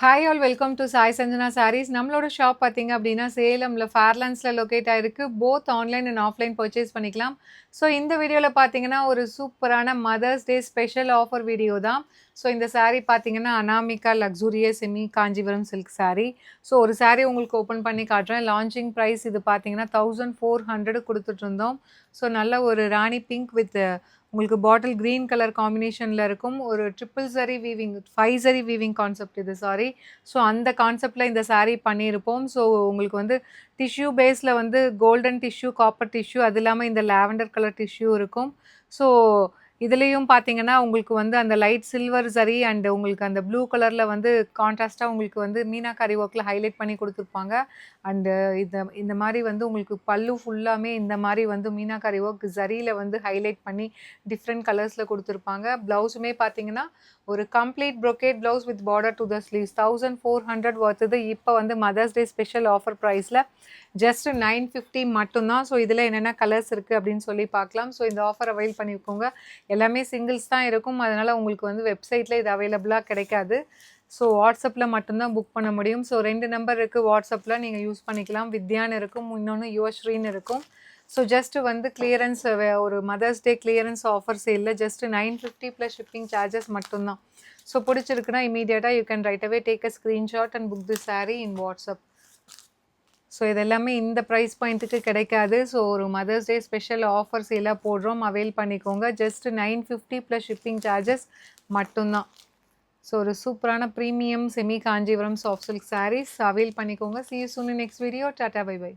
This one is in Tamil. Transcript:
Hi all welcome to Sai Sanjana sarees. நம்மளோட ஷாப் பார்த்தீங்க அப்படின்னா சேலமில் ஃபேர்லாண்ட்ஸில் லொக்கேட் ஆகிருக்கு. Both online and offline purchase பண்ணிக்கலாம். ஸோ இந்த வீடியோவில் பார்த்தீங்கன்னா ஒரு சூப்பரான mother's day special offer video தான். ஸோ இந்த saree பார்த்தீங்கன்னா Anamika luxurious semi Kanchipuram silk saree. So ஒரு saree உங்களுக்கு ஓப்பன் பண்ணி காட்டுறேன். லான்ச்சிங் ப்ரைஸ் இது பார்த்தீங்கன்னா 1400 கொடுத்துட்ருந்தோம். ஸோ நல்ல ஒரு ராணி பிங்க் வித் உங்களுக்கு பாட்டில் க்ரீன் கலர் காம்பினேஷனில் இருக்கும். ஒரு ட்ரிபிள் சரி வீவிங் 5 சரி வீவிங் கான்செப்ட் இது சாரி. ஸோ அந்த கான்செப்டில் இந்த saree பண்ணியிருப்போம். ஸோ உங்களுக்கு வந்து டிஷ்யூ பேஸில் வந்து கோல்டன் டிஷ்யூ, காப்பர் டிஷ்யூ, அது இல்லாமல் இந்த லாவெண்டர் கலர் டிஷ்யூ இருக்கும். ஸோ இதுலேயும் பார்த்தீங்கன்னா உங்களுக்கு வந்து அந்த லைட் சில்வர் சரி அண்ட் உங்களுக்கு அந்த ப்ளூ கலரில் வந்து கான்ட்ராஸ்ட்டாக உங்களுக்கு வந்து மீனாக்காரி ஒர்க்கில் ஹைலைட் பண்ணி கொடுத்துருப்பாங்க. அண்டு இந்த மாதிரி வந்து உங்களுக்கு பல்லு ஃபுல்லாமே இந்த மாதிரி வந்து மீனாக்காரி ஒர்க் சரியில் வந்து ஹைலைட் பண்ணி டிஃப்ரெண்ட் கலர்ஸில் கொடுத்துருப்பாங்க. ப்ளவுஸுமே பார்த்தீங்கன்னா ஒரு complete brocade blouse with border to the sleeves 1400 வர்த்துது. இப்போ வந்து மதர்ஸ் டே ஸ்பெஷல் ஆஃபர் ப்ரைஸில் ஜஸ்ட் 950 மட்டும்தான். ஸோ இதில் என்னென்ன கலர்ஸ் இருக்குது அப்படின்னு சொல்லி பார்க்கலாம். ஸோ இந்த ஆஃபர் அவைல் பண்ணிக்கோங்க. எல்லாமே சிங்கிள்ஸ் தான் இருக்கும். அதனால் உங்களுக்கு வந்து வெப்சைட்டில் இது அவைலபிளாக கிடைக்காது. ஸோ வாட்ஸ்அப்பில் மட்டும்தான் புக் பண்ண முடியும். ஸோ 2 நம்பர் இருக்குது வாட்ஸ்அப்பில், நீங்கள் யூஸ் பண்ணிக்கலாம். வித்யான்னு இருக்கும், இன்னொன்று யுவஸ்ரீன்னு இருக்கும். ஸோ ஜஸ்ட் வந்து கிளியரன்ஸ் ஒரு மதர்ஸ் டே கிளியரன்ஸ் ஆஃபர் சேலில் ஜஸ்ட் 950 ப்ளஸ் ஷிப்பிங் சார்ஜஸ் மட்டும்தான். ஸோ பிடிச்சிருக்குன்னா இமீடியட்டாக you can right away take a screenshot and book the saree in WhatsApp. So இது எல்லாமே இந்த ப்ரைஸ் பாயிண்ட்டுக்கு கிடைக்காது. ஸோ ஒரு மதர்ஸ் டே ஸ்பெஷல் ஆஃபர்ஸ் எல்லாம் போடுறோம், அவைல் பண்ணிக்கோங்க. ஜஸ்ட் 950 ப்ளஸ் ஷிப்பிங் சார்ஜஸ் மட்டும்தான். ஸோ ஒரு சூப்பரான premium semi Kanchipuram soft silk sarees avail பண்ணிக்கோங்க. see you soon in next video. Tata bye by.